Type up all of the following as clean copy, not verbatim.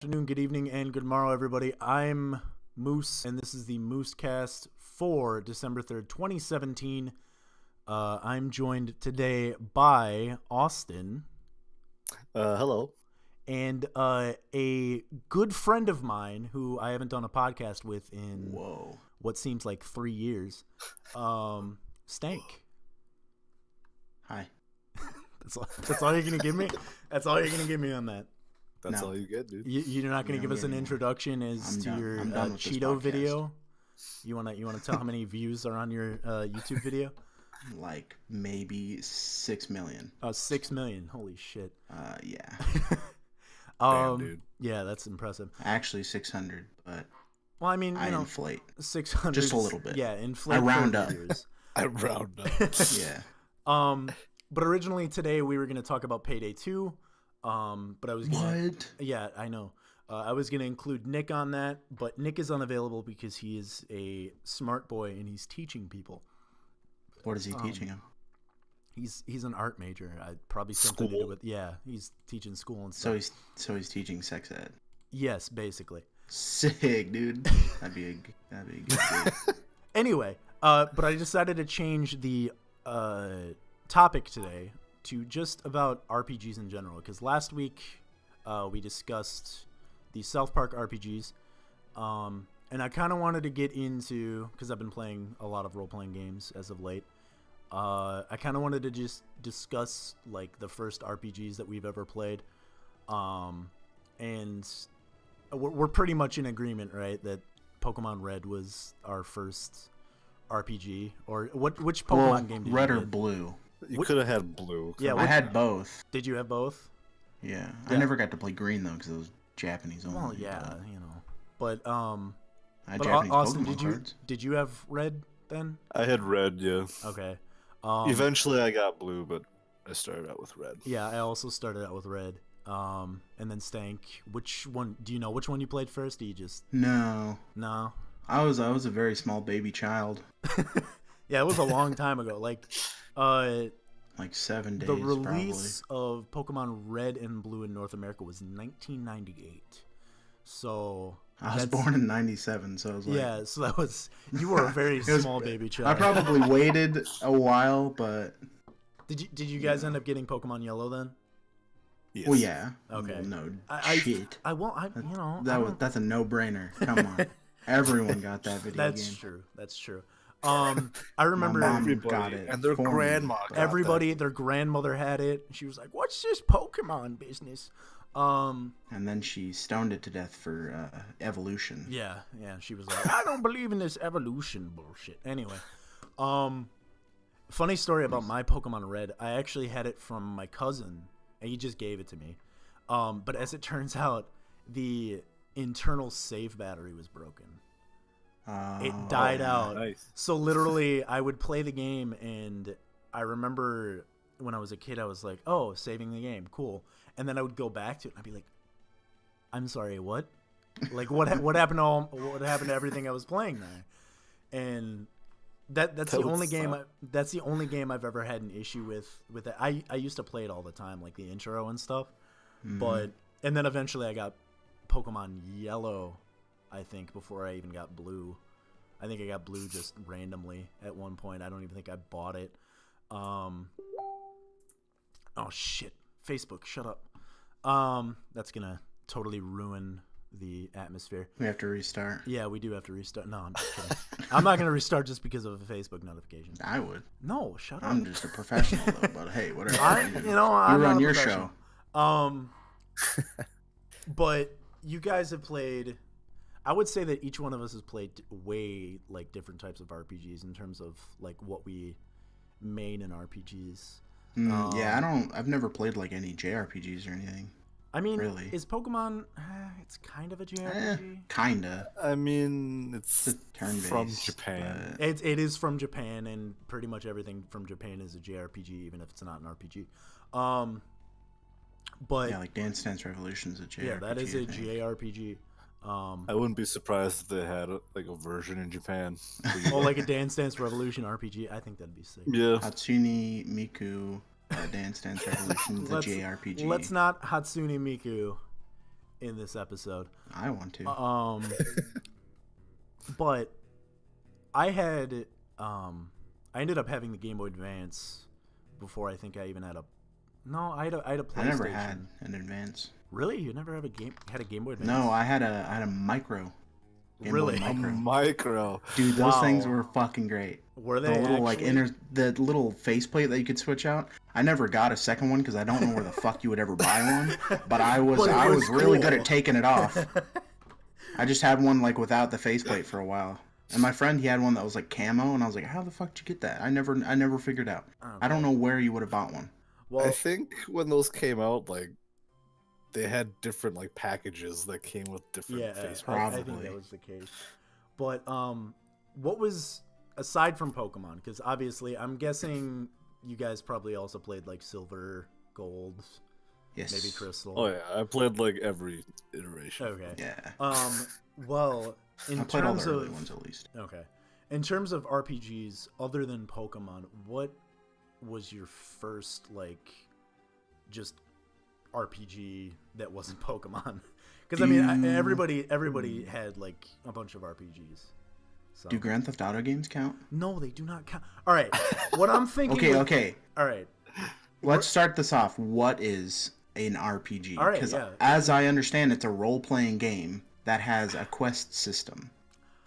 Afternoon, good evening, and good morrow, everybody. I'm Moose, and this is the Moosecast for December 3rd, 2017. I'm joined today by Austin. Hello. And a good friend of mine who I haven't done a podcast with in what seems like 3 years, Stank. Hi. That's all you're going to give me? That's all you're going to give me on that? That's all you get, dude. You're not going to give us an introduction as to your Cheeto video? You want to tell how many views are on your YouTube video? Like maybe 6 million. 6 million. Holy shit. Yeah. Damn, dude. Yeah, that's impressive. Actually 600, but well, I mean, I inflate 600 just a little bit. Yeah, inflate. I round up. I round up. Yeah. But originally today we were going to talk about Payday 2. But I was gonna, What? Yeah, I know. I was going to include Nick on that, but Nick is unavailable because he is a smart boy and he's teaching people. What is he teaching him? He's an art major. Probably something to do with he's teaching school and stuff. So he's teaching sex ed. Yes, basically. Sick, dude. That'd be a good dude. Anyway, but I decided to change the topic today to just about RPGs in general, because last week we discussed the South Park RPGs, and I kind of wanted to get into, because I've been playing a lot of role-playing games as of late, I kind of wanted to just discuss like the first RPGs that we've ever played, and we're pretty much in agreement, right, that Pokemon Red was our first RPG, or which Pokemon game did Red you or get? Blue? You could have had blue. Yeah, I had both. Did you have both? Yeah. I never got to play green though because it was Japanese only. Well, yeah, but I had but Japanese Austin, Pokemon did you have red then? I had red, yeah. Okay. Eventually I got blue, but I started out with red. Yeah, I also started out with red. And then Stank. Which one? Do you know which one you played first? Or you just No. I was a very small baby child. Yeah, it was a long time ago. Like 7 days. The release of Pokemon Red and Blue in North America was 1998. So I was born in 97, so I was like... Yeah, so that was... You were a very small baby child. I probably waited a while, but... Did you guys end up getting Pokemon Yellow then? Yes. Well, yeah. Okay. No shit. That's a no-brainer. Come on. Everyone got that video game. That's true. I remember got it. And their grandma got their grandmother had it. She was like, "What's this Pokemon business?" And then she stoned it to death for evolution. Yeah. She was like, "I don't believe in this evolution bullshit." Anyway, funny story about my Pokemon Red. I actually had it from my cousin, and he just gave it to me. But as it turns out, the internal save battery was broken. It died out. Nice. So literally I would play the game, and I remember when I was a kid I was like, oh, saving the game, cool. And then I would go back to it and I'd be like, I'm sorry, what? Like what happened to everything I was playing there? And that's the only game I've ever had an issue with it. I used to play it all the time, like the intro and stuff. Mm-hmm. And then eventually I got Pokemon Yellow, I think, before I even got Blue. I think I got Blue just randomly at one point. I don't even think I bought it. Oh shit. Facebook, shut up. That's gonna totally ruin the atmosphere. We have to restart. Yeah, we do have to restart. No, I'm just kidding. I'm not gonna restart just because of a Facebook notification. I would. No, shut up. I'm just a professional though, but hey, whatever. I'm you not run a your professional. show. But you guys have played, I would say that each one of us has played way like different types of RPGs in terms of like what we main in RPGs. Yeah, I've never played like any JRPGs or anything. I mean, really. Is Pokemon, it's kind of a JRPG? Kinda. I mean, it's turn-based, from Japan. It is from Japan, and pretty much everything from Japan is a JRPG, even if it's not an RPG. But yeah, like Dance Dance Revolution is a JRPG. Yeah, that is a JRPG. I wouldn't be surprised if they had like a version in Japan. Like a Dance Dance Revolution RPG. I think that'd be sick. Yeah. Hatsune Miku Dance Dance Revolution, the JRPG. Let's not Hatsune Miku in this episode. I want to. But I had I ended up having the Game Boy Advance before I think I even had a. No, I had a PlayStation. I never had an Advance. Really? You never had a Game Boy Advance? No, I had a micro. Really? A micro. Dude, those things were fucking great. Were they? The little actually? the little faceplate that you could switch out. I never got a second one because I don't know where the fuck you would ever buy one. But I was really good at taking it off. I just had one like without the faceplate for a while. And my friend, he had one that was like camo, and I was like, how the fuck did you get that? I never figured out. Okay. I don't know where you would have bought one. Well, I think when those came out, like, they had different like packages that came with different face. Probably. I think that was the case. But what was aside from Pokemon? Because obviously, I'm guessing you guys probably also played like Silver, Gold, yes, maybe Crystal. Oh yeah, I played like every iteration. Okay. Yeah. Well, in I played all terms the early of ones at least. okay, in terms of RPGs other than Pokemon, what was your first like just RPG that wasn't Pokemon? Because I mean, everybody had like a bunch of RPGs. So. Do Grand Theft Auto games count? No, they do not count. All right, what I'm thinking. Okay. All right. Let's start this off. What is an RPG? All right, Because yeah. as I understand, it's a role-playing game that has a quest system.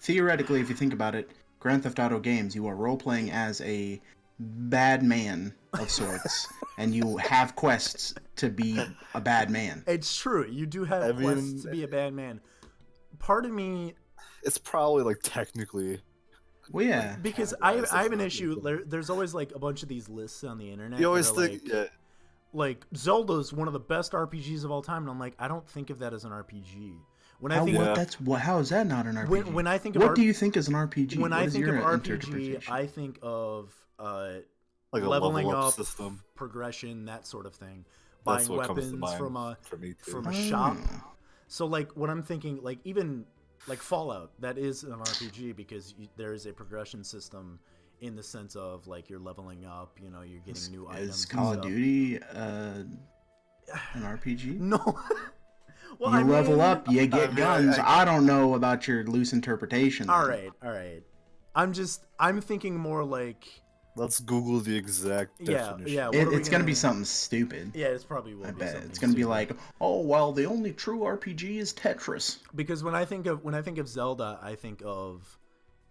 Theoretically, if you think about it, Grand Theft Auto games, you are role-playing as a bad man of sorts, and you have quests to be a bad man. It's true. You do have quests to be a bad man. Part of me... It's probably like technically... Well, yeah. Because I have an issue. There's always like a bunch of these lists on the internet. You always think... Like, Zelda's one of the best RPGs of all time, and I'm like, I don't think of that as an RPG. How is that not an RPG? When I think of what do you think is an RPG? When I think of RPG, I think of like leveling up up system, progression, that sort of thing. Buying weapons from a from a shop. So like what I'm thinking, like even like Fallout, that is an RPG because there is a progression system in the sense of like you're leveling up, you know, you're getting new items. Is Call of Duty an RPG? No. Well, you level up, you get guns. I don't know about your loose interpretation. All right. I'm thinking more like. Let's Google the exact definition. Yeah. It's gonna be something stupid. Yeah, it's probably will. I bet it's gonna be like, oh well, the only true RPG is Tetris. Because when I think of Zelda, I think of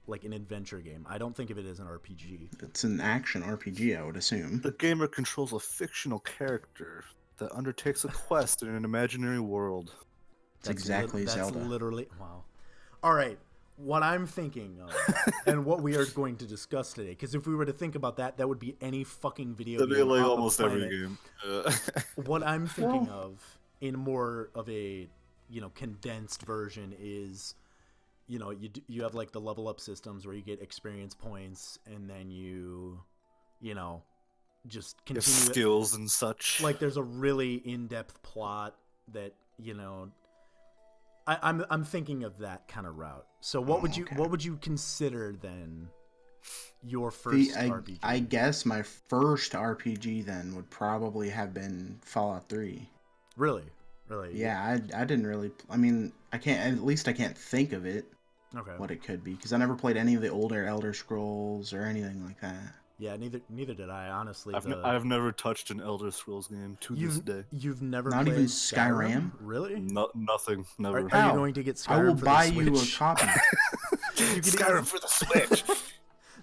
like an adventure game. I don't think of it as an RPG. It's an action RPG, I would assume. The gamer controls a fictional character that undertakes a quest in an imaginary world. That's exactly Zelda. That's literally wow. All right. What I'm thinking of, and what we are going to discuss today, because if we were to think about that, that would be any fucking video game. That'd be like almost every game. What I'm thinking of, in more of a, condensed version, is, you have like the level up systems where you get experience points, and then you just continue skills and such. Like there's a really in-depth plot that I'm thinking of that kind of route. So what would you consider then your first RPG? I guess my first RPG then would probably have been Fallout 3. Really? Yeah, I didn't really. I mean, I can't think of it. Okay. What it could be, because I never played any of the older Elder Scrolls or anything like that. Yeah, neither did I, honestly. I've never touched an Elder Scrolls game to this day. You've never Not played even Skyrim? Really? Nothing. Never. Are you going to get Skyrim I will for buy the you a Switch? copy. Skyrim for the Switch.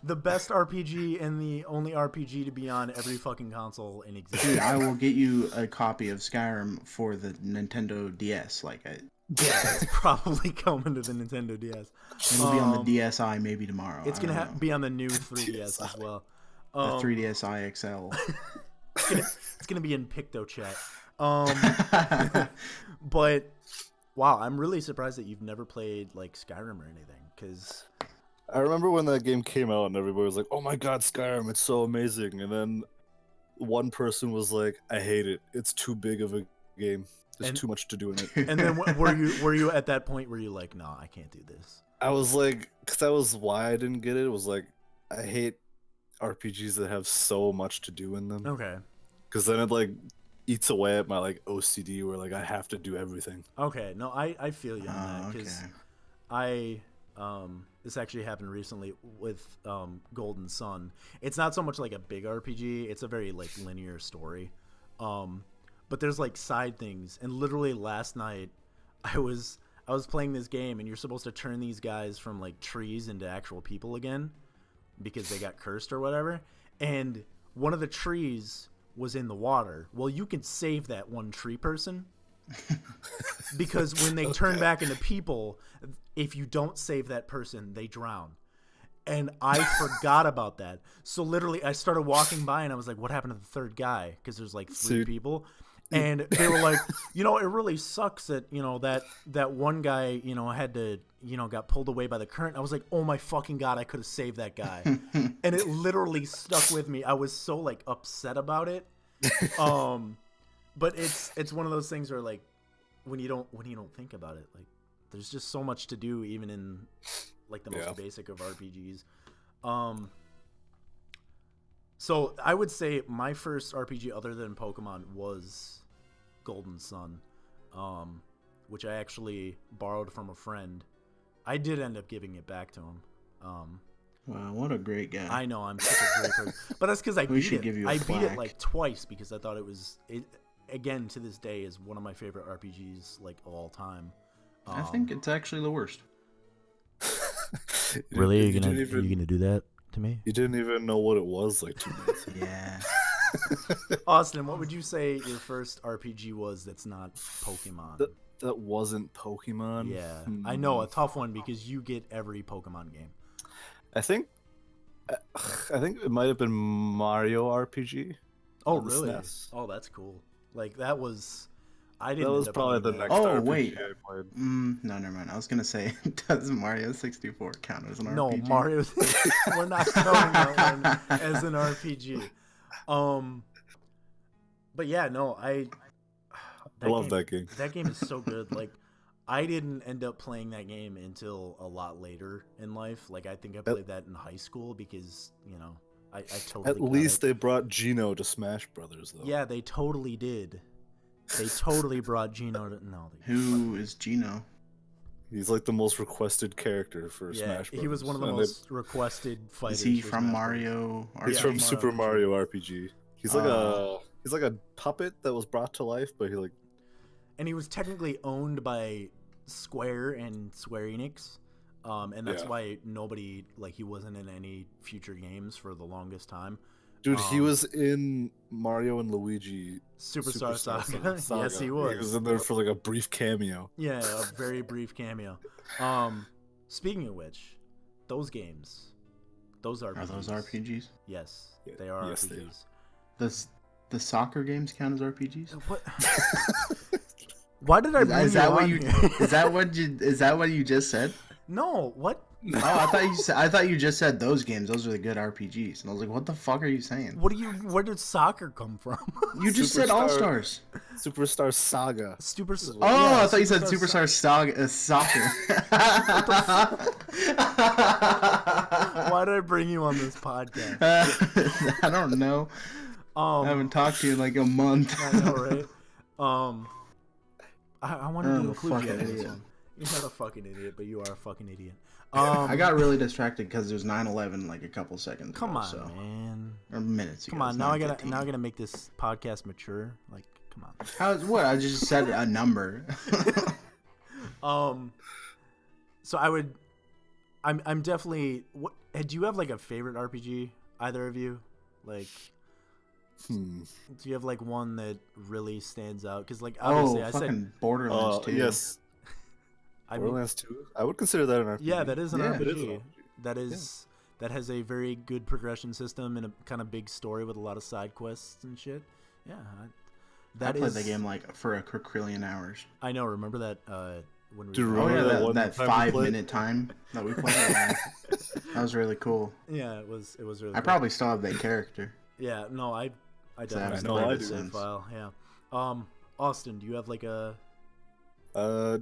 The best RPG and the only RPG to be on every fucking console in existence. Dude, I will get you a copy of Skyrim for the Nintendo DS. Yeah, it's probably coming to the Nintendo DS. It'll be on the DSi maybe tomorrow. It's gonna be on the new 3DS as well. The 3DSi XL. It's gonna be in PictoChat. But wow, I'm really surprised that you've never played like Skyrim or anything. Because I remember when that game came out and everybody was like, "Oh my god, Skyrim! It's so amazing!" And then one person was like, "I hate it. It's too big of a game. There's too much to do in it." And then were you at that point where you like, "No, I can't do this"? I was like, because that was why I didn't get it. It was like, I hate RPGs that have so much to do in them. Okay. Because then it like eats away at my like OCD where like I have to do everything. Okay, no, I feel you on that because Okay. this actually happened recently with Golden Sun. It's not so much like a big RPG; it's a very like linear story. But there's like side things, and literally last night, I was playing this game, and you're supposed to turn these guys from like trees into actual people again because they got cursed or whatever. And one of the trees was in the water. Well, you can save that one tree person. Because when they turn back into people, if you don't save that person, they drown. And I forgot about that. So literally, I started walking by, and I was like, what happened to the third guy? Because there's like three people. And they were like, it really sucks that, that one guy, had to, got pulled away by the current. I was like, oh my fucking God, I could have saved that guy. And it literally stuck with me. I was so like upset about it. But it's one of those things where like when you don't think about it, like there's just so much to do even in like the most basic of RPGs. So I would say my first RPG other than Pokemon was Golden Sun, which I actually borrowed from a friend. I did end up giving it back to him. Wow, what a great guy. I know, I'm such a great person. But that's because I beat it. Give you a I beat it plaque. like twice because I thought it again to this day is one of my favorite RPGs like of all time. I think it's actually the worst. Really? Are you didn't gonna even- do that to me? You didn't even know what it was like 2 minutes ago. Yeah. Austin, what would you say your first RPG was that's not Pokemon? That wasn't Pokemon. Yeah, I know, a tough one because you get every Pokemon game. I think it might have been Mario RPG. Oh, on the really? SNES. Oh, that's cool. Like that was, I didn't. That was end up probably the playing that. next Oh, RPG wait. I played. No, never mind. I was gonna say, does Mario 64 count as an No, RPG? Mario. We're not counting that one as an RPG. But yeah, no, I love that game. That game is so good. Like, I didn't end up playing that game until a lot later in life. Like, I think I played that in high school because I totally. At least they brought Gino to Smash Brothers, though. Yeah, they totally did. They totally brought Gino to Who is Gino? He's like the most requested character for Smash Brothers. He was one of the And most requested fighters. Is he for from Smash Mario? He's Yeah, from he's Super Mario RPG. He's like Oh. he's like a puppet that was brought to life, but he like. And he was technically owned by Square and Square Enix, and that's why nobody he wasn't in any future games for the longest time. Dude, he was in Mario and Luigi Superstar Saga. Saga. Yes, he He was. was in there for like a brief cameo. Yeah, a very brief cameo. Speaking of which, those games, those RPGs. Are those RPGs? Yes, Yeah, they are yes, they RPGs. The soccer games count as RPGs? What? Why did I bring Is that what on you? here? Is that what you just said? No, what? Oh, I thought you just said those games. Those are the good RPGs, and I was like, what the fuck are you saying? Where did soccer come from? You just said Superstar- All Stars. Superstar Saga. Oh, Oh, I thought you said Superstar Soccer. Why did I bring you on this podcast? I don't know. I haven't talked to you in like a month. I know, right? I wanted to I'm a include you fucking in this idiot. one. You're not a fucking idiot, but you are a fucking idiot. I got really distracted because there's 9/11 like a couple seconds Come ago, on, so. man. Or minutes ago. Come on, It's now I 9:15. gotta make this podcast mature. Like, come on. How's what? I just said a number. So I'm definitely. What? Do you have like a favorite RPG? Either of you? Like, do you have like one that really stands out? Because like obviously I fucking said Borderlands 2. Yes. I mean, Borderlands 2? I would consider that an RPG. yeah, that is an Yeah, RPG. it is an RPG. That is that has a very good progression system and a kind of big story with a lot of side quests and shit. Yeah, I played the game like for a quadrillion hours. I know. Remember that when we Do you were Oh remember yeah, that one that time we 5-minute time that we played. Yeah. That was really cool. yeah, it was really. I cool. probably still have that character. Yeah, no, I definitely haven't still played have it the same since. file. Yeah. Austin, do you have like a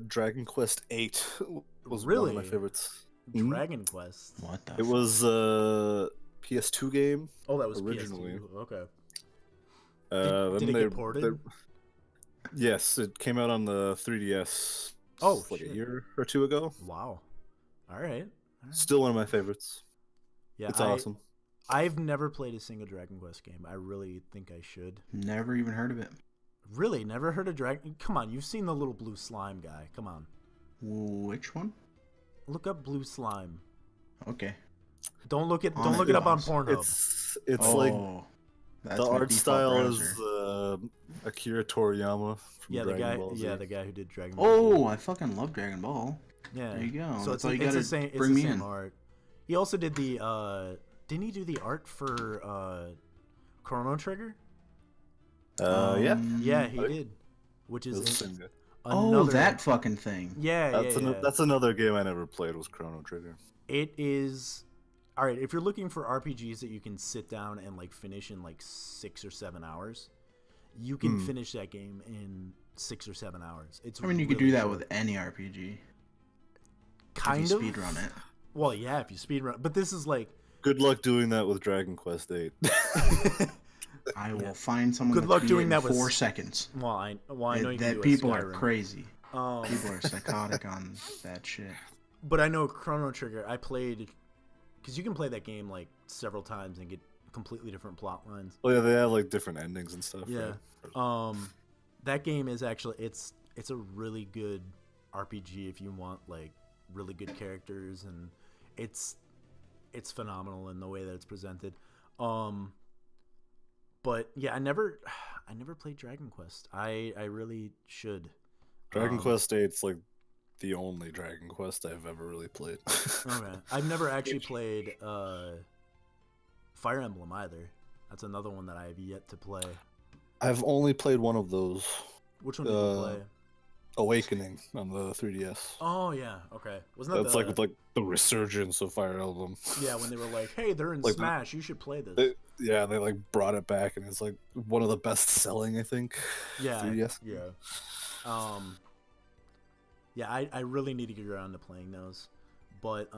Dragon Quest 8 was one Really? of my favorites. Mhm. Dragon Quest? What the? It was a PS2 game. Oh, that was Originally. PS2. Okay. Did it Then get ported? yes, it came out on the 3DS. Oh, like shit. a year or two ago. Wow. All right. Still one of my favorites. Yeah, It's awesome. I've never played a single Dragon Quest game. I really think I should. Never even heard of it. Really, never heard of Dragon. Come on, you've seen the little blue slime guy. Come on, Which one? look up blue slime. Okay. Don't look it On up on Xbox. Pornhub. It's Oh, like that's the my art default style browser. is Akira Toriyama from Yeah, the Dragon guy. Ball Z. Yeah, the guy who did Dragon Ball. Oh, I fucking love Dragon Ball. yeah. There you go. So That's it's all you the gotta same. It's bring the me same in. art. He also did the. Didn't he do the art for Chrono Trigger? Yeah. Yeah, he did. Which is That's the same guy. Oh, that fucking thing. Yeah, yeah. That's another game I never played was Chrono Trigger. It is. All right, if you're looking for RPGs that you can sit down and like finish in like 6 or 7 hours, you can finish that game in 6 or 7 hours. It's. I mean, you could really do that short. with any RPG. Kind if you of speedrun it. Well, yeah, if you speedrun, but this is like. Good luck doing that with Dragon Quest VIII. I will find someone. Good to luck beat doing in that with 4 seconds. Well, I know you can That do it people with are Skyrim. crazy. People are psychotic on that shit. But I know Chrono Trigger. I played because you can play that game like several times and get completely different plot lines. Oh yeah, they have like different endings and stuff. Yeah. Right? That game is actually it's a really good RPG if you want like really good characters, and it's phenomenal in the way that it's presented. But yeah, I never played Dragon Quest. I really should. Dragon Quest VIII's like the only Dragon Quest I've ever really played. Okay. I've never actually played Fire Emblem either. That's another one that I have yet to play. I've only played one of those. Which one did you play? Awakening on the 3DS. Oh yeah, okay. Wasn't that That's like the resurgence of Fire Emblem. Yeah, when they were like, "Hey, they're in Like Smash. You should play this." They like brought it back, and it's like one of the best selling, I think. Yeah, 3DS. yeah. Yeah, I really need to get around to playing those, but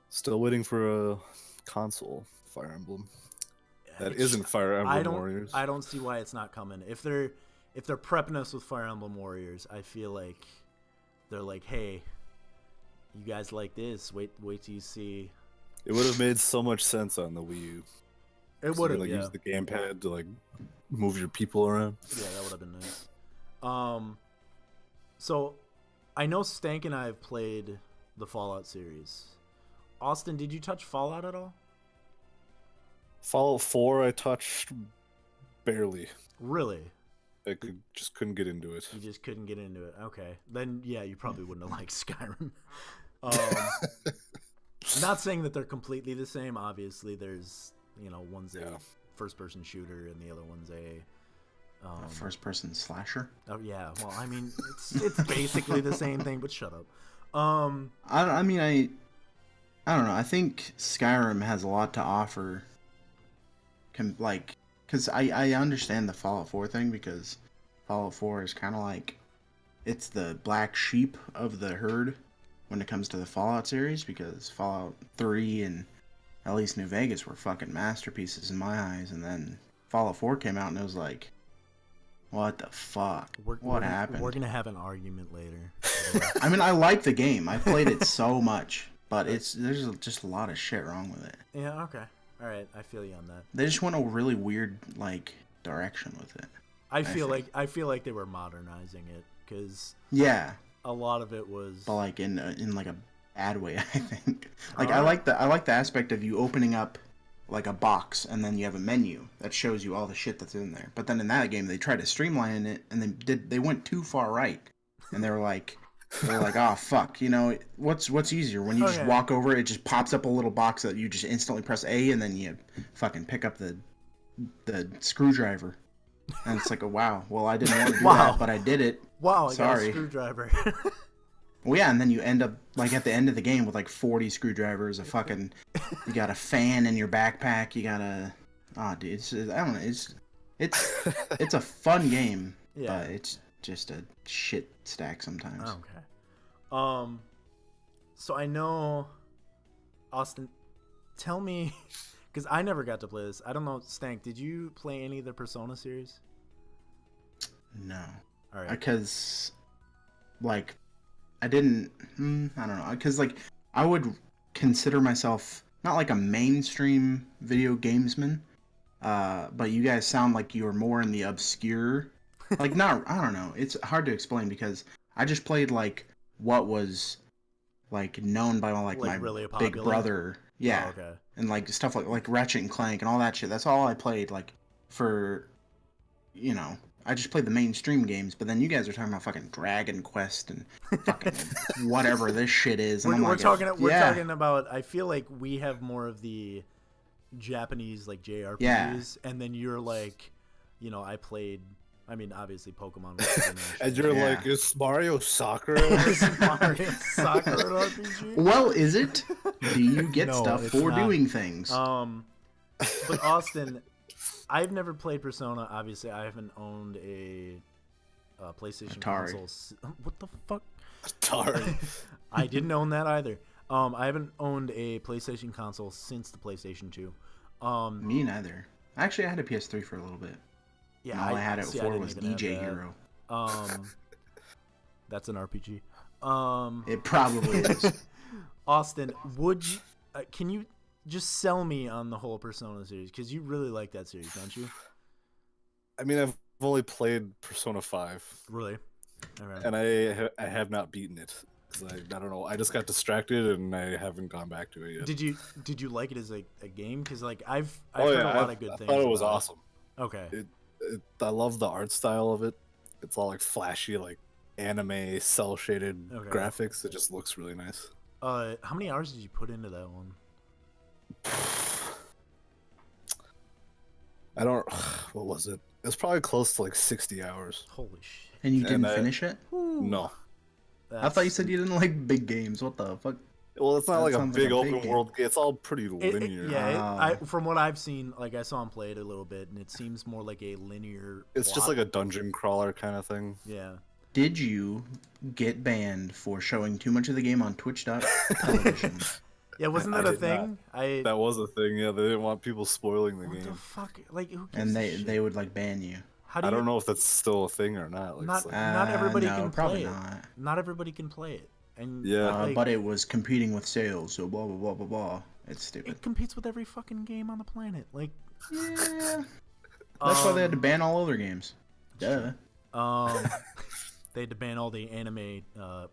Still waiting for a console Fire Emblem. That isn't Fire Emblem Warriors. I don't see why it's not coming. If they're prepping us with Fire Emblem Warriors, I feel like they're like, hey, you guys like this? Wait till you see. It would have made so much sense on the Wii U. It would have, like yeah. use the gamepad to like move your people around. Yeah, that would have been nice. So I know Stank and I have played the Fallout series. Austin, did you touch Fallout at all? Fallout 4 I touched barely. Really? I just couldn't get into it. You just couldn't get into it. Okay. Then, yeah, you probably wouldn't have liked Skyrim. Not saying that they're completely the same. Obviously, there's, one's a first-person shooter and the other one's a first-person slasher. Oh, yeah. Well, I mean, it's basically the same thing, but shut up. I don't know. I think Skyrim has a lot to offer. Because I understand the Fallout 4 thing, because Fallout 4 is kind of like, it's the black sheep of the herd when it comes to the Fallout series, because Fallout 3 and at least New Vegas were fucking masterpieces in my eyes, and then Fallout 4 came out and it was like, what the fuck? What happened? We're gonna have an argument later. I mean, I like the game. I played it so much, but there's just a lot of shit wrong with it. Yeah, okay. All right, I feel you on that. They just went a really weird direction with it. I feel like they were modernizing it, because a lot of it was, but in a bad way, I think. I like the aspect of you opening up a box and then you have a menu that shows you all the shit that's in there. But then in that game they tried to streamline it and they went too far right, and they were like, oh fuck, what's easier when you just walk over it just pops up a little box that you just instantly press A and then you fucking pick up the screwdriver, and it's like, oh wow, well I didn't want to do that, but I did it. Wow, I got a Sorry. screwdriver. Well, yeah, and then you end up at the end of the game with 40 screwdrivers, you got a fan in your backpack, you got dude, I don't know, it's a fun game, but it's just a shit stack sometimes. Okay. So I know, Austin, tell me, because I never got to play this. I don't know, Stank, did you play any of the Persona series? No. All right. Because, like, I didn't. I don't know. Because, like, I would consider myself not like a mainstream video gamesman, but you guys sound like you are more in the obscure. Like, not. I don't know. It's hard to explain because I just played like what was like known by like my really big popular? brother. Yeah. Oh, okay. And like stuff like Ratchet and Clank and all that shit. That's all I played. Like for, I just played the mainstream games. But then you guys are talking about fucking Dragon Quest and fucking whatever this shit is. And We're I'm like, we're talking about. I feel like we have more of the Japanese like JRPGs, Yeah. and then you're like, I played. I mean, obviously Pokemon. Was the generation. And you're Yeah. like, is Mario Soccer? Is Mario Soccer an RPG? Well, is it? Do you get No, stuff it's for not. doing things? But Austin, I've never played Persona. Obviously, I haven't owned a PlayStation Atari. console. What the fuck? Atari. I didn't own that either. I haven't owned a PlayStation console since the PlayStation 2. Me neither. Actually, I had a PS3 for a little bit. Yeah, And all I had it see, I for didn't was even have DJ that. Hero. That's an RPG. It probably is. Austin, would you? Can you just sell me on the whole Persona series? Because you really like that series, don't you? I mean, I've only played Persona 5, Really? All right. and I have not beaten it. 'Cause I don't know. I just got distracted, and I haven't gone back to it yet. Did you like it as a game? Because like I've Oh heard yeah, a lot of good I things. thought it was about awesome. Okay. I love the art style of it. It's all like flashy, like anime cell shaded Okay. graphics. It just looks really nice. How many hours did you put into that one? I don't. What was it? It's probably close to like 60 hours. Holy shit! And you didn't And finish it? No. I thought you said you didn't like big games. What the fuck? Well, it's not That like a sounds big like a big open game. world game. It's all pretty linear. From what I've seen, like I saw him play it a little bit, and it seems more like a linear. It's just plot. like a dungeon crawler kind of thing. Yeah. Did you get banned for showing too much of the game on Twitch.television? Yeah, wasn't I that a did thing? That was a thing. Yeah, they didn't want people spoiling the What the game. fuck? Like who gives And a shit? they would like ban you. How do I you? don't know if that's still a thing or not. Like, Not it's like- not everybody no, can probably play it. not. Not everybody can play it, and Yeah. like, But it was competing with sales, so blah blah blah blah blah. It's stupid. it competes with every fucking game on the planet. Like, Yeah. That's why they had to ban all other games. Duh. they had to ban all the anime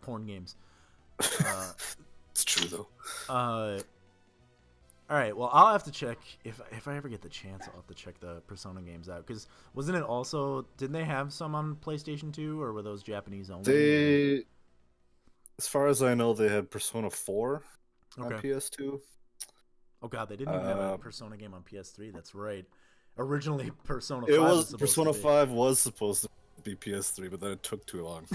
porn games. It's true though. All right, well, I'll have to check if I ever get the chance. I'll have to check the Persona games out because wasn't it also? Didn't they have some on PlayStation 2 or were those Japanese only? They, as far as I know, they had Persona 4 on Okay. PS2. Oh god, they didn't even have a Persona game on PS3. That's right. Originally, Persona 5 It was was supposed Persona to be. 5 was supposed to be PS3, but then it took too long.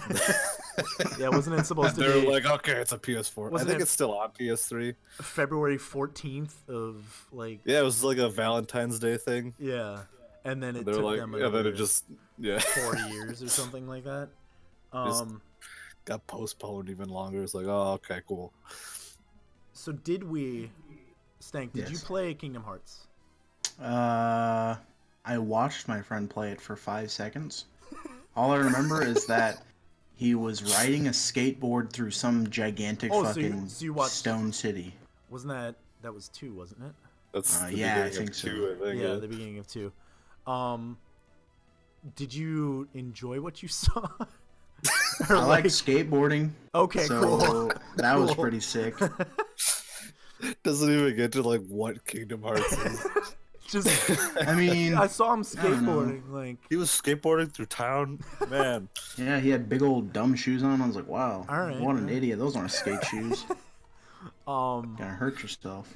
Yeah, wasn't it supposed to They're be like, okay, it's a PS4. I Wasn't think it- it's still on PS3. February 14th of like Yeah, it was like a Valentine's Day thing. yeah, and then it They're took like, them yeah, then another it just 40 years or something like that. Just- got postponed even longer. It's like, oh, okay, cool. So did we, Stank? Did you Yes. play Kingdom Hearts? I watched my friend play it for 5 seconds. All I remember is that he was riding a skateboard through some gigantic Oh, so fucking you watched- stone city. Wasn't that was 2, wasn't it? That's the yeah, I beginning think of so. 2, I think. Yeah, the beginning of 2. Did you enjoy what you saw? Or, I like skateboarding, okay, so cool. that was Cool. pretty sick. Doesn't even get to like what Kingdom Hearts is. I Just mean, I saw him don't know. skateboarding. Like, He was skateboarding through town, man. yeah, he had big old dumb shoes on. I was like, wow, All right, what an yeah. idiot. Those aren't skate shoes. um, Gonna hurt yourself.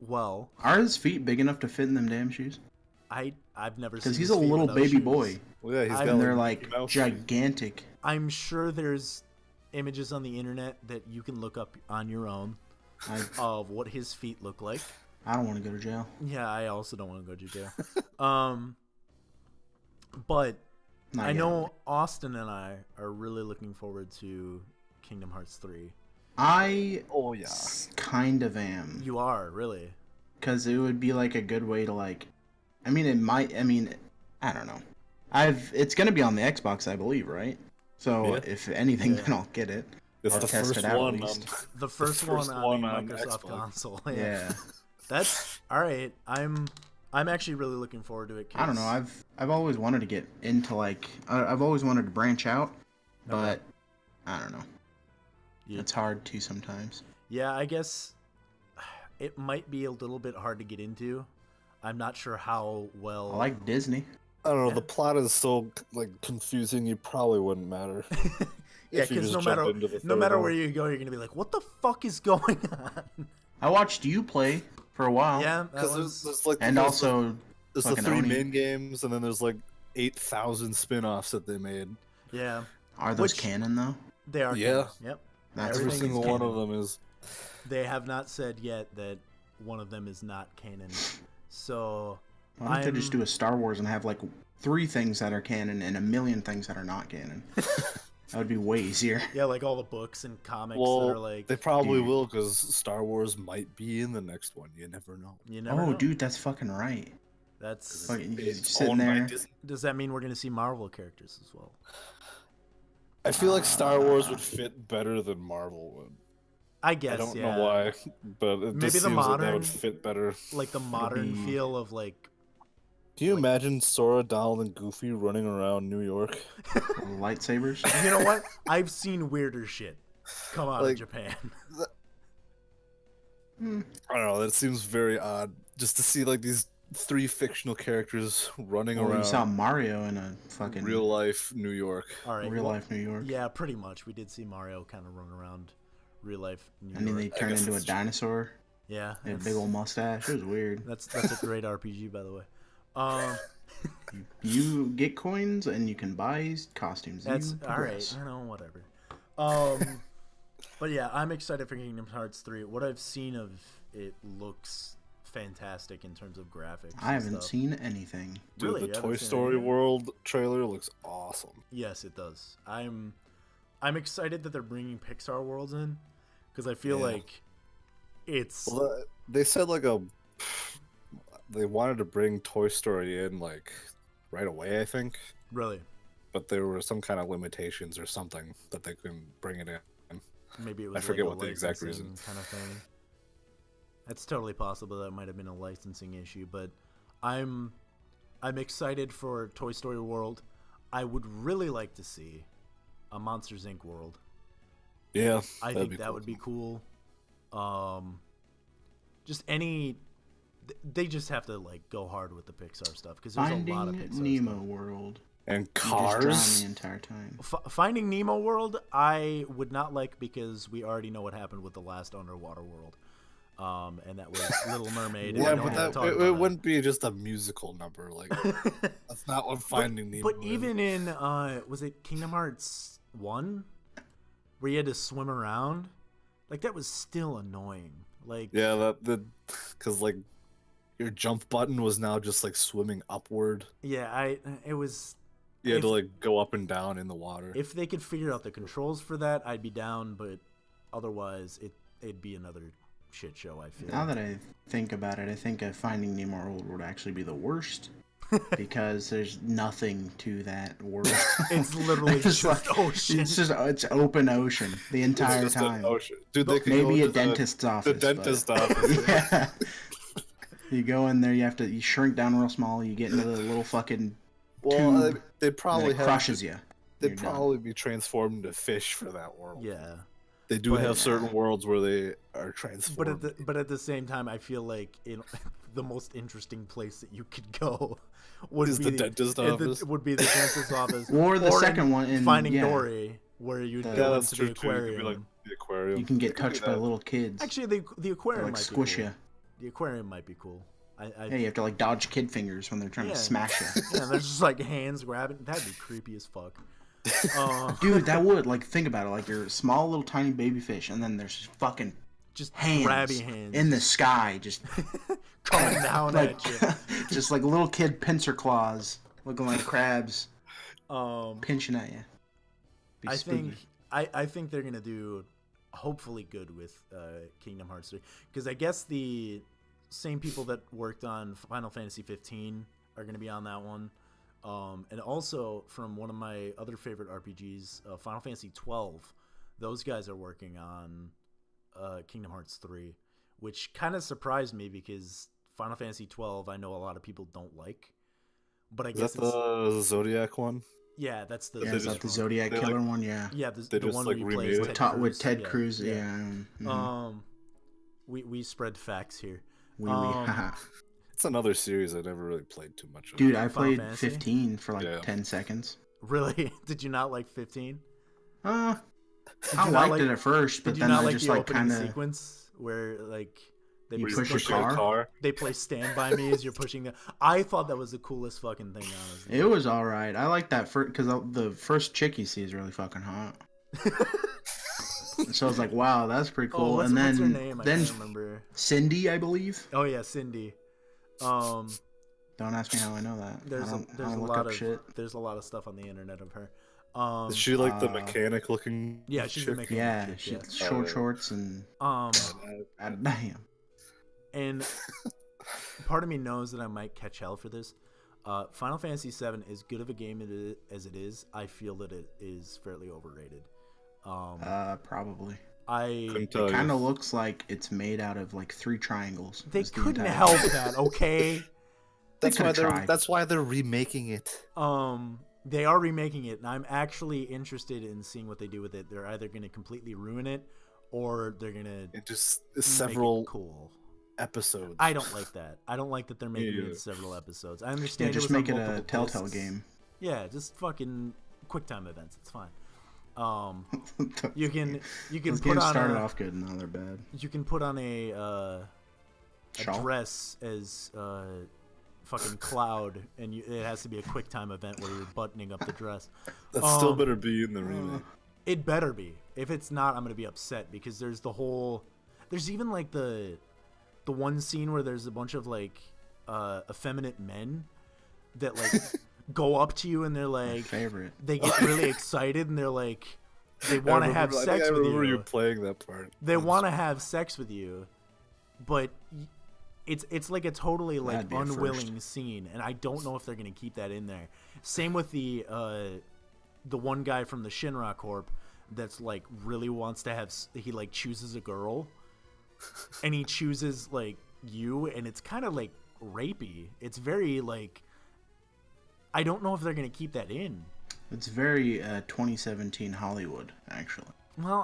well, Are his feet big enough to fit in them damn shoes? I've never seen Because he's his a feet little without baby shoes. boy. Well, yeah, he's And got And they're like like Mickey Mouse gigantic. I'm sure there's images on the internet that you can look up on your own of what his feet look like. I don't want to go to jail. Yeah, I also don't want to go to jail. But Not I yet. know Austin and I are really looking forward to Kingdom Hearts 3. I Oh yeah. kind of am. You are, really? because it would be like a good way to like. I mean, it might. I mean, I don't know. It's gonna be on the Xbox, I believe, right? So Yeah. if anything, Yeah. then I'll get it. It's I'll the test first it out at one on least. The first one first on one the on Microsoft Xbox. console. Yeah. That's all right. I'm actually really looking forward to it. I don't know. I've always wanted to get into like I've always wanted to branch out, but I don't know. Yeah. It's hard to sometimes. Yeah, I guess it might be a little bit hard to get into. I'm not sure how well. I like Disney. I don't know. Yeah. The plot is so like confusing. You probably wouldn't matter. Yeah, if you because just no jump into the matter third where one. you go, you're gonna be like, "What the fuck is going on?" I watched you play for a while. Yeah, that Because was. there's like And also, there's the fucking 3 Oni. main games, and then there's like 8,000 spin-offs that they made. Yeah, are those Which- canon though? they are. Yeah. canon. Yep. That's Every Everything is single one of canon. them is. They have not said yet that one of them is not canon. So Why don't they just do a Star Wars and have like 3 things that are canon and a million things that are not canon? That would be way easier. yeah, like all the books and comics that Well, are like. they probably dude. will because Star Wars might be in the next one. You never know. You never Oh, know. dude, that's fucking right. That's. Fucking It's sitting owned by there. Disney. Does that mean we're gonna see Marvel characters as well? I feel like Star Wars would fit better than Marvel would. I guess. I don't yeah. know why, but it Maybe just the seems like that modern- would fit better. Like the modern be- feel of like. Can you imagine Sora, Donald, and Goofy running around New York? Lightsabers. You know what? I've seen weirder shit come out of Like- Japan. I don't know. That seems very odd. Just to see like these 3 fictional characters running Oh, you saw around Mario in a fucking real life New York. All right. real well, life New York. Yeah, pretty much. We did see Mario kind of run around real life New And then York. they turned guess into a that's true. dinosaur. Yeah, He had a that's, big old mustache. It was weird. that's a great RPG, by the way. You get coins and you can buy costumes. That's You all right. progress. I know, whatever. But yeah, I'm excited for Kingdom Hearts 3. What I've seen of it looks fantastic in terms of graphics. I and haven't stuff. seen anything. Dude, Really? the You Toy haven't seen Story anything? World trailer looks awesome. Yes, it does. I'm excited that they're bringing Pixar worlds in because I feel Yeah. like it's Well, they said like they wanted to bring Toy Story in like right away, I think, really but there were some kind of limitations or something that they couldn't bring it in. maybe it was forget like a what the exact licensing reason. kind of thing. It's totally possible that might have been a licensing issue, but I'm excited for Toy Story World. I would really like to see a Monsters Inc. world. Yeah, I that'd think be that cool. would be cool. Just any. They just have to like go hard with the Pixar stuff because there's Finding a lot of Pixar Nemo stuff. World. And You just drown Cars. the entire time. Finding Nemo world, I would not like because we already know what happened with the last underwater world, and that was Little Mermaid. and we Yeah, don't but have to that talk it about wouldn't be just a musical number. Like that's not what Finding Nemo. But is. even in was it Kingdom Hearts 1 where you had to swim around, like that was still annoying. Like yeah, because like your jump button was now just like swimming upward. yeah, it was. You had to If- like go up and down in the water. If they could figure out the controls for that, I'd be down. But otherwise, it'd be another shit show. I feel. Now that I think about it, I think Finding Nemo World would actually be the worst because there's nothing to that world. It's literally It's just like- ocean. it's open ocean the It's entire just an time. ocean. Dude, they could go Maybe a into dentist's office. the dentist office. But... yeah. You go in there, you shrink down real small, you get into the little fucking Well, tube, they'd and probably it crushes you. They'd You're done. probably be transformed into fish for that world. Yeah, They do But- have certain worlds where they are transformed. but at the same time, I feel like the most interesting place that you could go would Is be the dentist office? would be the dentist office, Or the second one in Finding yeah, Dory, where you The- go yeah, into that's the true too. It could aquarium. be like the aquarium. You can They get could do touched by that. little kids. Actually, the They aquarium like might squish be cool. you. The aquarium might be cool. Yeah, you have to like dodge kid fingers when they're trying Yeah. to smash you. Yeah, there's just like hands grabbing. That'd be creepy as fuck. Dude, that would like think about it. Like you're a small little tiny baby fish, and then there's just fucking Just hands, grabby hands in the sky, just coming down like at you. just like little kid pincer claws, looking like crabs pinching at you. Be I spooky. think I think they're gonna do hopefully good with Kingdom Hearts 3 because I guess the same people that worked on Final Fantasy 15 are going to be on that one. And also from one of my other favorite RPGs, Final Fantasy 12, those guys are working on Kingdom Hearts 3, which kind of surprised me because Final Fantasy 12 I know a lot of people don't like. But I guess Is that the Zodiac one? Yeah, that's the Yeah, is that the Zodiac Killer one? Yeah. Yeah, They the just, one like, where he plays remade Ted it? With Cruz. Ted Cruz, yeah. We spread facts here. Haha. It's another series I never really played too much of. Dude, I Final played Fantasy? 15 for like Yeah. 10 seconds. Really? Did you not like 15? I you not liked like- it at first, but Did you then not I like just the like opening kind of. sequence where like they You Where push you're a pushing car? They play Stand By Me as you're pushing the. I thought that was the coolest fucking thing, honestly. It was all right. I like that because the first chick you see is really fucking hot. So I was like, wow, that's pretty cool. what's, and then what's her name? I then can't remember. Cindy, I believe. Oh yeah, Cindy. Don't ask me how I know that. There's I don't a look lot up of shit. there's a lot of stuff on the internet of her. Is she like the mechanic looking? Yeah, she's the chick? mechanic. Yeah, chick, she yes. short shorts and damn. And part of me knows that I might catch hell for this. Final Fantasy VII, as good of a game as it is, I feel that it is fairly overrated. Probably. Couldn't It tell you. kind of looks like it's made out of like 3 triangles. They That's the couldn't entire- help that, okay? That's why they're remaking it. They are remaking it, and I'm actually interested in seeing what they do with it. They're either going to completely ruin it, or they're going to It just make several it cool. episodes. I don't like that. I don't like that they're making Yeah. it several episodes. I Yeah, understand just it was make on it a multiple Telltale discs. game. Yeah, just fucking QuickTime events. It's fine. You can Those put games on started a, off good and now they're bad. you can put on a Shawl? dress as fucking Cloud, and it has to be a QuickTime event where you're buttoning up the dress. That still better be in the remake. It better be. If it's not, I'm gonna be upset because there's even like the one scene where there's a bunch of like effeminate men that like go up to you and they're like Favorite. they get really excited and they're like they want to have sex I with remember you you. playing that part. They want to have sex with you, but it's like a totally like That'd be a unwilling scene, and I don't know if they're gonna keep that in there. Same with the one guy from the Shinra Corp that's like really wants to have. He like chooses a girl, and he chooses like you, and it's kind of like rapey. It's very like. I don't know if they're gonna keep that in. It's very 2017 Hollywood, actually. Well,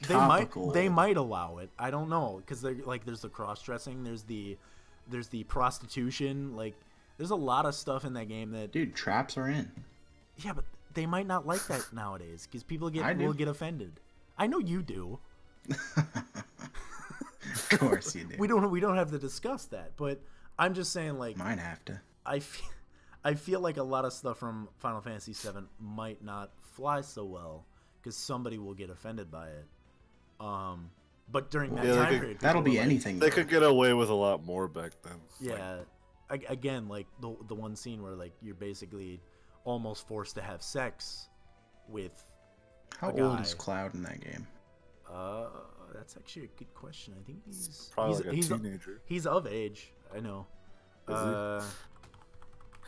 they Topical. might allow it. I don't know because like there's the cross dressing, there's the prostitution, like there's a lot of stuff in that game that. Dude, traps are in. Yeah, but they might not like that nowadays because people I do. will get offended. I know you do. Of course you do. We don't have to discuss that, but I'm just saying like Might have to. I feel like a lot of stuff from Final Fantasy VII might not fly so well because somebody will get offended by it. But during that Yeah, time period, That'll people be were like- anything. They though. could get away with a lot more back then. Yeah, again, like the one scene where like you're basically almost forced to have sex with. How a old guy. is Cloud in that game? That's actually a good question. I think he's Probably like a teenager. He's of age. I know. Is he?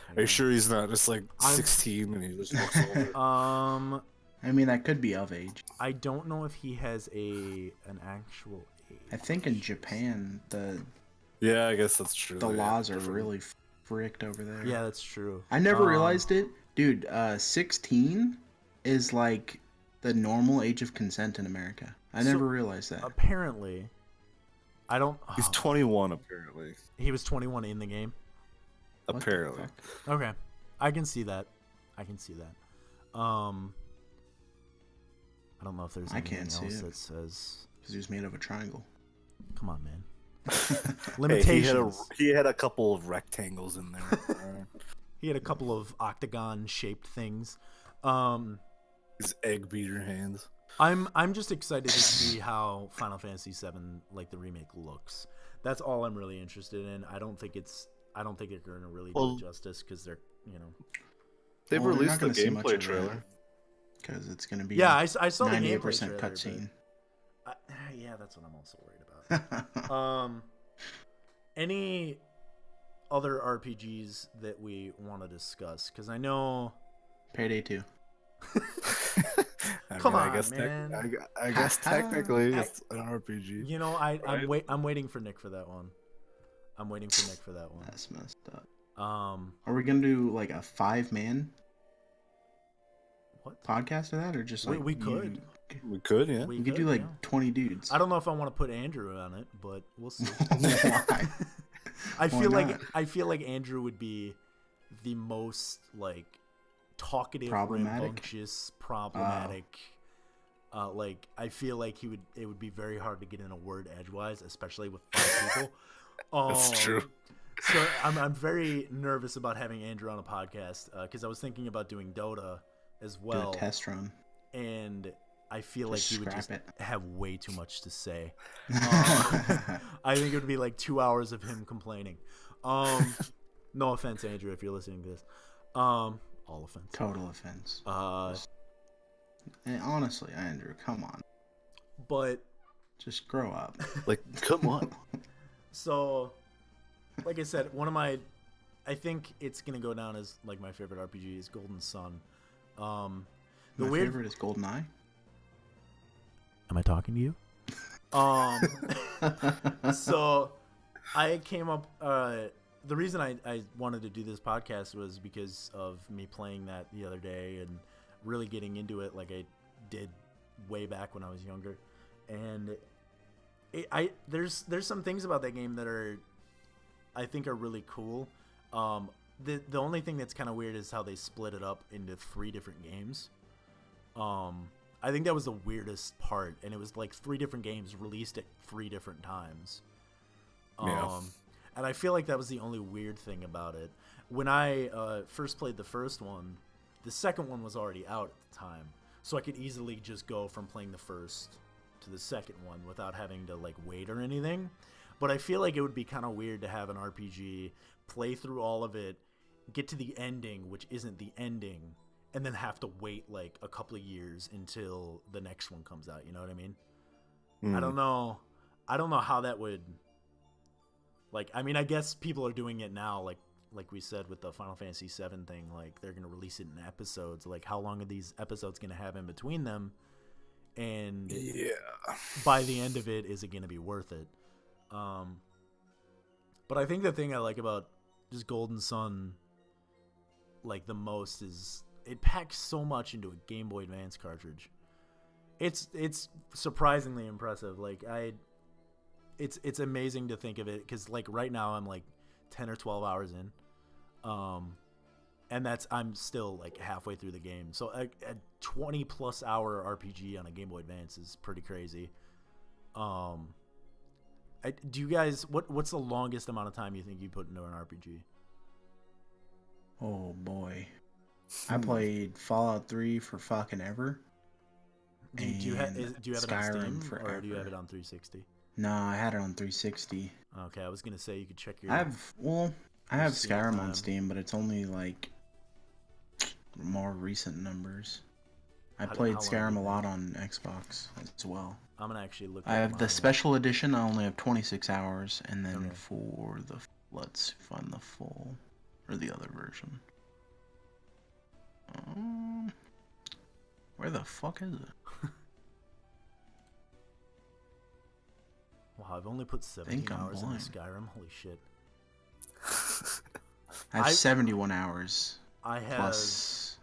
Hang Are you on. sure he's not just like I'm- 16 and he just looks older? I mean, that could be of age. I don't know if he has an actual age. I think in Japan, the Yeah, I guess that's true. laws are really fricked over there. Yeah, that's true. I never realized it. Dude, 16 is like the normal age of consent in America. I never realized that. Apparently, I don't. He's 21 apparently. He was 21 in the game. What the Apparently. fuck? Okay, I can see that. I don't know if there's I anything can't see else it. that says. Because he was made of a triangle. Come on, man. Hey, Limitations. he had a couple of rectangles in there. He had a couple of octagon-shaped things. His egg beater hands. I'm just excited to see how Final Fantasy VII, like the remake, looks. That's all I'm really interested in. I don't think they're going to really do it justice because they're, They've Well, we're released not the gonna see much gameplay of trailer. Because it's going to be Yeah, I saw the gameplay 98% trailer, cutscene. but yeah, that's what I'm also worried about. any other RPGs that we want to discuss? Because I know Payday 2. Come on, I guess man. I guess technically it's an RPG. You know, I'm waiting for Nick for that one. I'm waiting for Nick for that one. That's messed up. Are we gonna do like a 5-man what podcast of that, or just like we could? We could, yeah. We could do like 20 dudes. I don't know if I want to put Andrew on it, but we'll see. Why? I Why feel like Andrew would be the most like talkative, rambunctious, problematic. Like I feel like it would be very hard to get in a word edgewise, especially with 5 people. That's true. So I'm very nervous about having Andrew on a podcast because I was thinking about doing Dota as well. Do a test run. And I feel like he would just have way too much to say. I think it would be like 2 hours of him complaining. No offense, Andrew, if you're listening to this. All offense. Total offense. And honestly, Andrew, come on. But just grow up. Like, come on. So, like I said, I think it's gonna go down as like my favorite RPG is Golden Sun. My favorite is GoldenEye. Am I talking to you? So I came up. The reason I wanted to do this podcast was because of me playing that the other day and really getting into it like I did way back when I was younger. And there's some things about that game that I think are really cool. The only thing that's kind of weird is how they split it up into 3 different games. I think that was the weirdest part, and it was like 3 different games released at 3 different times. Yeah. And I feel like that was the only weird thing about it. When I first played the first one, the second one was already out at the time, so I could easily just go from playing the first to the second one without having to like wait or anything. But I feel like it would be kind of weird to have an RPG, play through all of it, get to the ending, which isn't the ending, and then have to wait like a couple of years until the next one comes out. You know what I mean? I don't know how that would. Like, I mean, I guess people are doing it now, like we said with the Final Fantasy VII thing. Like, they're gonna release it in episodes. Like, how long are these episodes gonna have in between them? And by the end of it, is it gonna be worth it? But I think the thing I like about just Golden Sun, like the most, is it packs so much into a Game Boy Advance cartridge. It's surprisingly impressive. Like it's amazing to think of it because like right now I'm like 10 or 12 hours in, and I'm still like halfway through the game. So a 20+ hour RPG on a Game Boy Advance is pretty crazy. Do you guys what's the longest amount of time you think you put into an RPG? Oh boy, I played Fallout 3 for fucking ever. Do you have it on Steam forever. Or do you have it on 360? No, I had it on 360. Okay, I was gonna say you could check your. I have Skyrim on Steam, but it's only like more recent numbers. I played Skyrim a lot on Xbox as well. I'm gonna actually look. I have the special edition. I only have 26 hours, and then for the let's find the full or the other version. Where the fuck is it? Wow, I've only put 17 hours into Skyrim. Holy shit. I have 71 hours. I have plus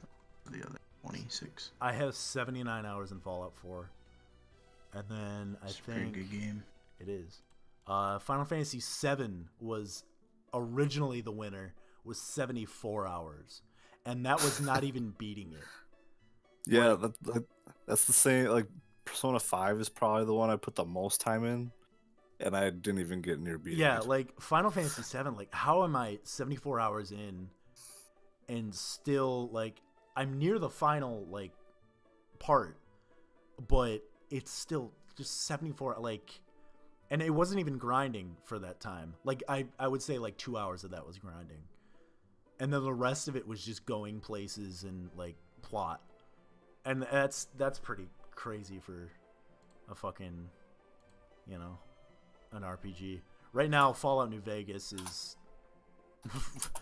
the other 26. I have 79 hours in Fallout 4. And then It's a pretty good game. It is. Final Fantasy VII was originally the winner, was 74 hours. And that was not even beating it. Yeah, that's the same. Like, Persona 5 is probably the one I put the most time in. And I didn't even get near beating it. Yeah, like Final Fantasy VII, like how am I 74 hours in and still like I'm near the final like part, but it's still just 74 like, and it wasn't even grinding for that time. Like I would say like 2 hours of that was grinding, and then the rest of it was just going places and like plot, and that's pretty crazy for a fucking, you know, an RPG. Right now, Fallout New Vegas is.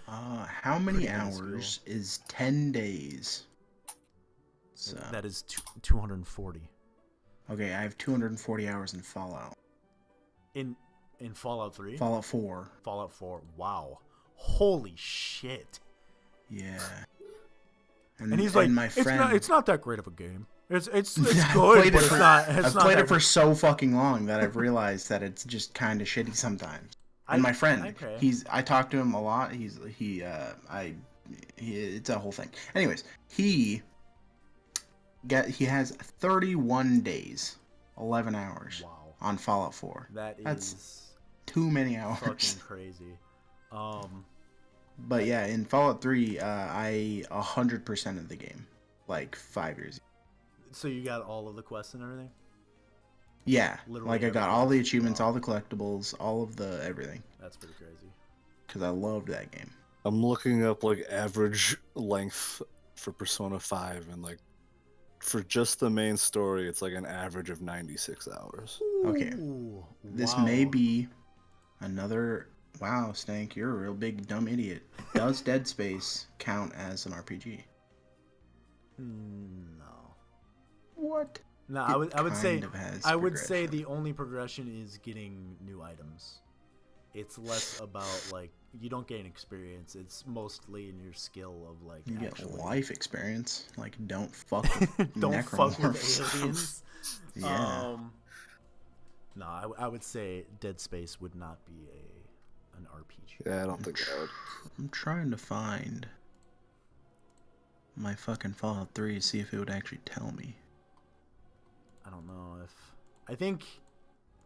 How many Pretty minuscule. hours is 10 days? So, That is 240 okay, I have 240 hours in Fallout. in Fallout 3. Fallout 4. Fallout 4. Wow, holy shit! Yeah. And he's like, my friend, it's not that great of a game. It's I've good, played but it it's for- not. I've played it for so fucking long that I've realized that it's just kind of shitty sometimes. And my friend, okay. I talk to him a lot. It's a whole thing. Anyways, he has 31 days, 11 hours Wow, on Fallout 4. that's That's too many hours. fucking crazy. But yeah, in Fallout 3, I 100% of the game, like 5 years. So you got all of the quests and everything? Yeah, Literally like I got everything. all the achievements, Wow. all the collectibles, all of the everything, That's pretty crazy. because I loved that game. I'm looking up like average length for Persona 5, and like for just the main story, it's like an average of 96 hours. Okay. Ooh, This wow. may be another. Wow, Stank, you're a real big dumb idiot. Does Dead Space count as an RPG? No. What? No, It I would say kind of has I would say progression. the only progression is getting new items. It's less about like you don't gain experience. It's mostly in your skill of like You get actually life experience. Like, don't fuck with don't fuck with necromorphs. aliens. Yeah. No, I would say Dead Space would not be an RPG. Yeah, I don't think I would. I'm trying to find my fucking Fallout 3 to see if it would actually tell me. I don't know if I think,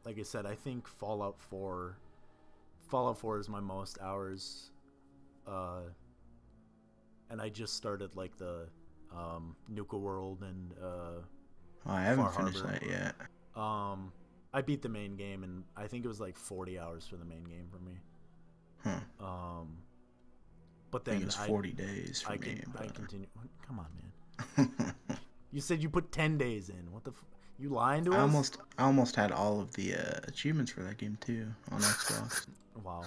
like I said, I think Fallout 4 is my most hours, and I just started like the Nuka World and Oh, I haven't Far finished Harbor. that yet. I beat the main game, and I think it was like 40 hours for the main game for me. Huh. But I then think it's 40 days for me. I But... continue. Come on, man. You said you put 10 days in. What the? You lying to I us? almost had all of the achievements for that game too on Xbox. Wow.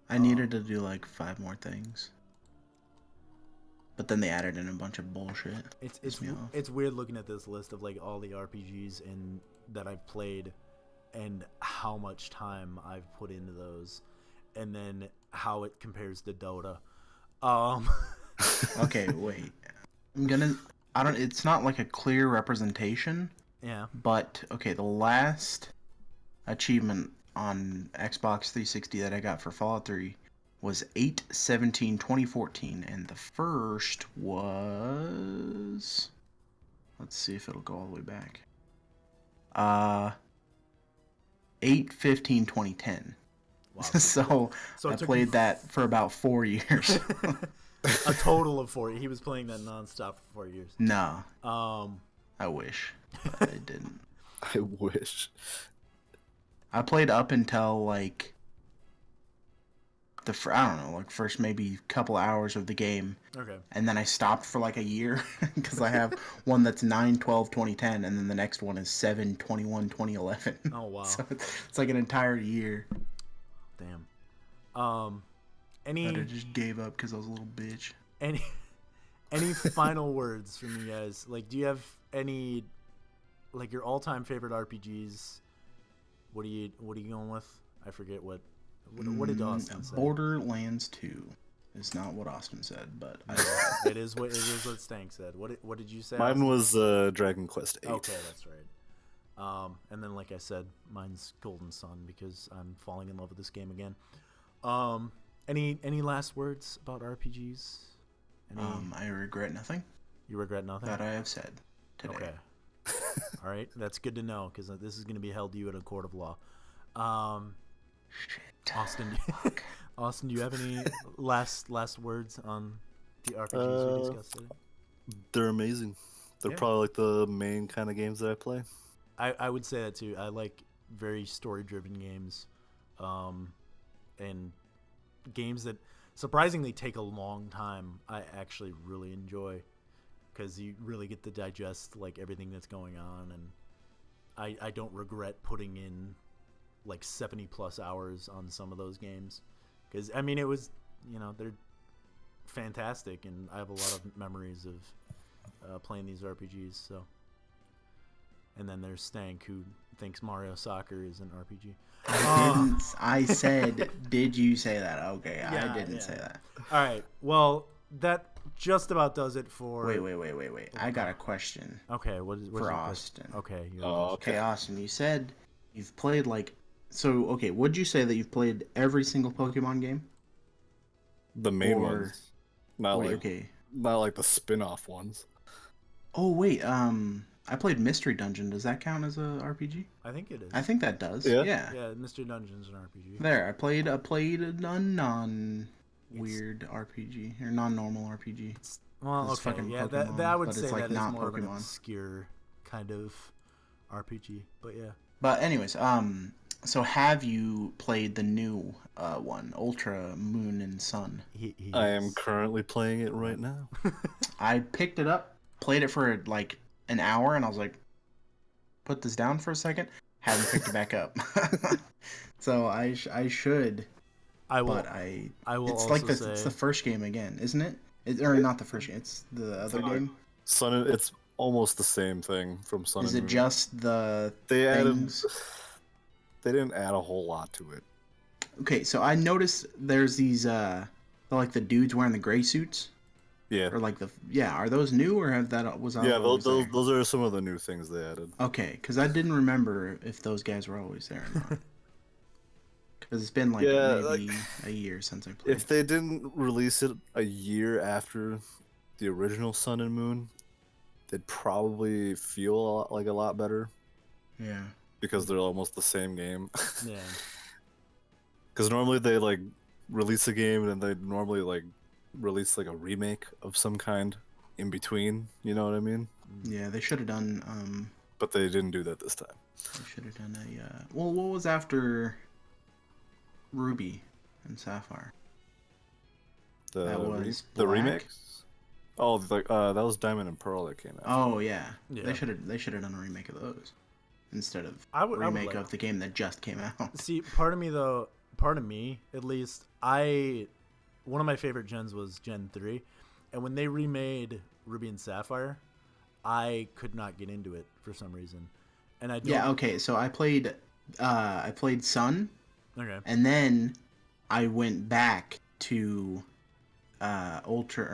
I needed to do like 5 more things, but then they added in a bunch of bullshit. It's me off. it's weird looking at this list of like all the RPGs that I've played, and how much time I've put into those, and then how it compares to Dota. Okay, wait. It's not like a clear representation, Yeah. but okay, the last achievement on Xbox 360 that I got for Fallout 3 was 8/17/2014, and the first was, let's see if it'll go all the way back. 8/15/2010. Wow. So So it I took played you- that for about 4 years. A total of 4. He was playing that nonstop for 4 years. No, Um. I wish, but I didn't. I wish. I played up until like I don't know, like first maybe couple hours of the game, Okay. and then I stopped for like a year because I have one that's 9/12/2010, and then the next one is 7/21/2011. Oh wow. So it's like an entire year. Damn. I Any just gave up because I was a little bitch. any final words from you guys? Like, do you have any like your all-time favorite RPGs? What are you going with? I forget what did Austin say? Borderlands 2 is not what Austin said, but It is what Stank said. What did you say? Mine Austin? was Dragon Quest 8. Okay, that's right. And then like I said, mine's Golden Sun because I'm falling in love with this game again. Any last words about RPGs? I regret nothing You regret nothing? that I have said today. Okay. All right, that's good to know because this is going to be held to you at a court of law. Shit. Austin, do you have any last words on the RPGs we discussed today? They're amazing. They're Yeah. probably like the main kind of games that I play. I would say that too. I like very story-driven games, and games that surprisingly take a long time. I actually really enjoy because you really get to digest like everything that's going on, and I don't regret putting in like 70 plus hours on some of those games, because I mean it was, they're fantastic, and I have a lot of memories of playing these RPGs. So, and then there's Stank, who thinks Mario Soccer is an RPG. I said, did you say that? Okay, Yeah, I didn't say that. All right, well, that just about does it for. Wait. I got a question. Okay, what's for your Austin? Question? Okay. Okay, Austin, you said you've played okay, would you say that you've played every single Pokemon game? The main ones. Not like the spin-off ones. Oh wait, I played Mystery Dungeon. Does that count as a RPG? I think it is. I think that does. Yeah. Yeah, Mystery Dungeon's an RPG. There, I played a non-weird RPG or non-normal RPG. Well, It's okay, fucking yeah, Pokemon, that I would but say it's, like, that is not more of an Pokemon. obscure kind of RPG, but yeah. But anyways, so have you played the new one, Ultra Moon and Sun? I am currently playing it right now. I picked it up, played it for like an hour, and I was like, put this down for a second. Haven't picked it back up. So I should. I will. But I will. It's also like say, it's the first game again, isn't it? Or not the first game. It's the other game. It's almost the same thing from Sun Is and it Moon. just the things? They didn't add a whole lot to it. Okay, so I noticed there's these like the dudes wearing the gray suits. Yeah. Or like are those new or have that was Yeah, always there? those are some of the new things they added. Okay, because I didn't remember if those guys were always there or not. Because it's been maybe a year since I played. If they didn't release it a year after the original Sun and Moon, they'd probably feel a lot better. Yeah. Because they're almost the same game. Yeah. Because normally they release a game and then they normally release a remake of some kind in between. You know what I mean? Yeah, they should have done. But they didn't do that this time. They should have done a. Well, what was after Ruby and Sapphire? That was the Black? remakes. Oh, that was Diamond and Pearl that came out. Oh yeah. Yeah. They should have done a remake of those instead of remake of the game that just came out. See, part of me at least, one of my favorite gens was Gen 3, and when they remade Ruby and Sapphire, I could not get into it for some reason. And I don't... Yeah, okay, so I played Sun. Okay. And then I went back to Omega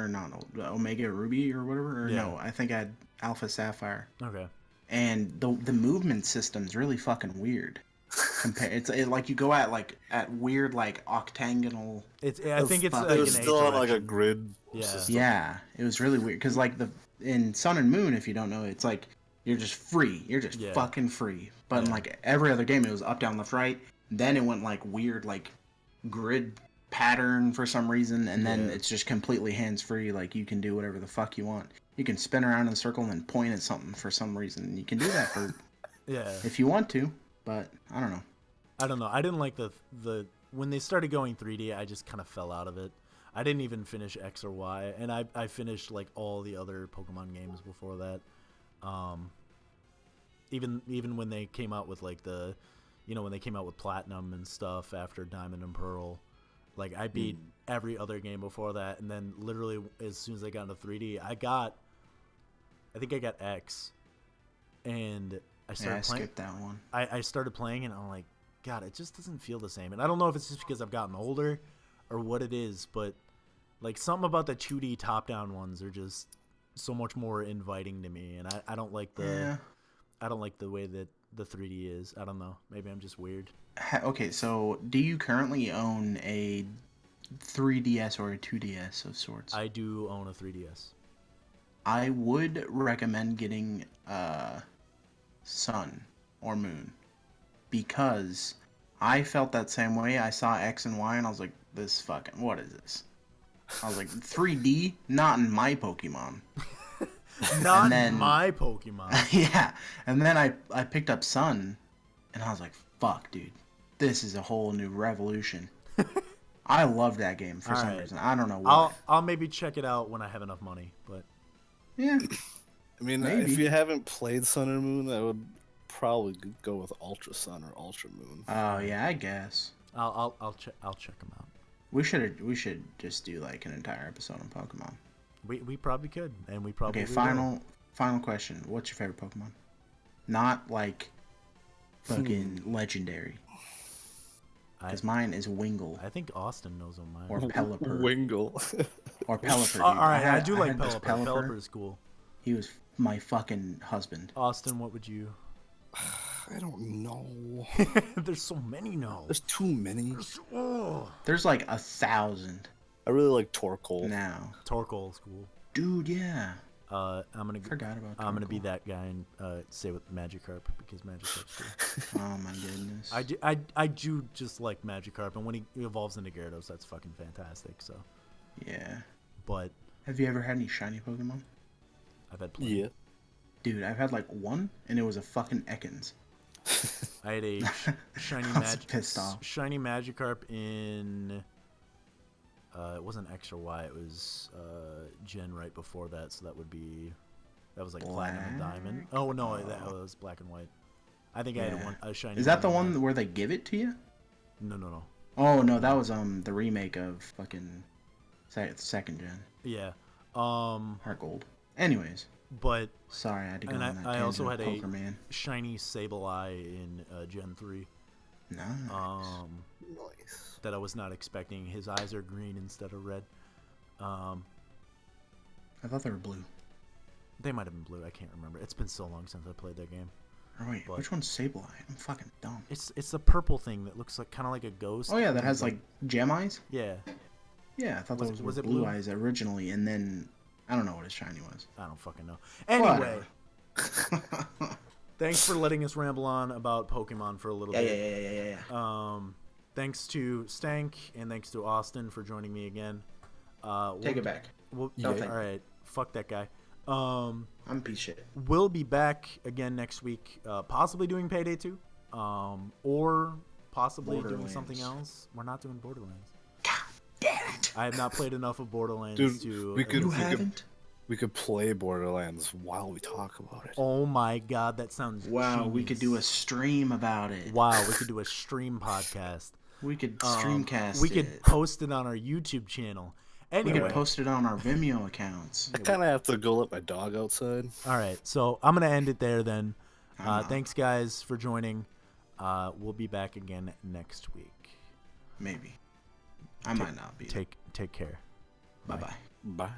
Ruby or whatever. Or no, I think I had Alpha Sapphire. Okay. And the movement system's really fucking weird. It's like you go at weird octagonal. I think it's it was still on a grid. Yeah. System. Yeah, it was really weird because in Sun and Moon, if you don't know, it's like you're just free. You're just fucking free. But in every other game, it was up, down, left, right. Then it went weird grid pattern for some reason, and then it's just completely hands free. You can do whatever the fuck you want. You can spin around in a circle and then point at something for some reason. You can do that for if you want to. But I don't know. I didn't like the when they started going 3D. I just kind of fell out of it. I didn't even finish X or Y, and I finished all the other Pokemon games before that. Even when they came out with when they came out with Platinum and stuff after Diamond and Pearl, I beat every other game before that, and then literally as soon as I got into 3D, I think I got X, and I started playing. Skipped that one. I started playing, and I'm like, God, it just doesn't feel the same. And I don't know if it's just because I've gotten older or what it is, but something about the 2D top-down ones are just so much more inviting to me, and I don't like the way that the 3D is. I don't know. Maybe I'm just weird. Okay, so do you currently own a 3DS or a 2DS of sorts? I do own a 3DS. I would recommend getting Sun or Moon because I felt that same way. I saw X and Y and I was like, this fucking, what is this? I was like, 3D? Not in my Pokemon. Not my Pokemon. Yeah. And then I picked up Sun and I was like, fuck, dude. This is a whole new revolution. I love that game for some reason. I don't know why. I'll maybe check it out when I have enough money, but yeah. I mean, maybe. if you haven't played Sun and Moon, probably go with Ultra Sun or Ultra Moon. Oh yeah, I guess I'll check them out. we should just do like an entire episode on Pokemon. We probably could, and we probably Okay, will. final question. What's your favorite Pokemon? Not like fucking legendary. Because mine is Wingull I think Austin knows on mine. or Pelipper. Wingull. Or Pelipper. Dude. All right, I had- do like had this Pelipper. Pelipper is cool. He was my fucking husband. Austin, what would you? I don't know. There's so many no's. There's too many. Oh. There's like 1,000 I really like Torkoal. now. Torkoal is cool. Dude, yeah. I'm gonna Forgot about I'm gonna be Torkoal. that guy and say with Magikarp because Magikarp's cool. Oh my goodness. I do just like Magikarp, and when he evolves into Gyarados, that's fucking fantastic. So, Yeah. but Have you ever had any shiny Pokemon? I've had plenty. Yeah. Dude, I've had like one, and it was a fucking Ekans. I had a shiny I was pissed off. shiny Magikarp in. It wasn't X or Y. It was Gen right before that, so that was like Platinum and Diamond. Black? Oh no, that was Black and White. I think I Yeah. had a shiny. Is that the in one where they give it to you? No. Oh no, that was the remake of fucking second gen Yeah. Heart Gold. Anyways, But sorry I had to go and on that I also tangent, had a Poker Man. shiny Sableye in Gen 3 Nice. Nice. that I was not expecting. His eyes are green instead of red. I thought they were blue. They might have been blue. I can't remember. It's been so long since I played that game. Oh, wait, But- which one's Sableye? I'm fucking dumb. It's the purple thing that looks like kind of like a ghost. Oh yeah, that has like gem eyes. Yeah, Yeah, I thought Was- those was were it blue blue? eyes originally, and then I don't know what his shiny was. I don't fucking know. Anyway, Whatever. thanks for letting us ramble on about Pokemon for a little bit. Yeah. Thanks to Stank and thanks to Austin for joining me again. Take it back. We'll, No, all thank you. right, fuck that guy. I'm a piece of shit. We'll be back again next week, possibly doing Payday 2, or possibly doing something Borderlands. else. We're not doing Borderlands. Damn it! I have not played enough of Borderlands Dude, to. we could- You we could- haven't? We could play Borderlands while we talk about it. Oh my god, that sounds. Wow, we could do a genius. stream about it. Wow, we could do a stream podcast. We could streamcast We it. could post it on our YouTube channel. We Anyway, could post it on our Vimeo accounts. I kind of have to go let my dog outside. all right. So I'm gonna end it there then. I'm not. Thanks guys for joining. We'll be back again next week. Maybe. I might not be. Take care. Bye bye. Bye.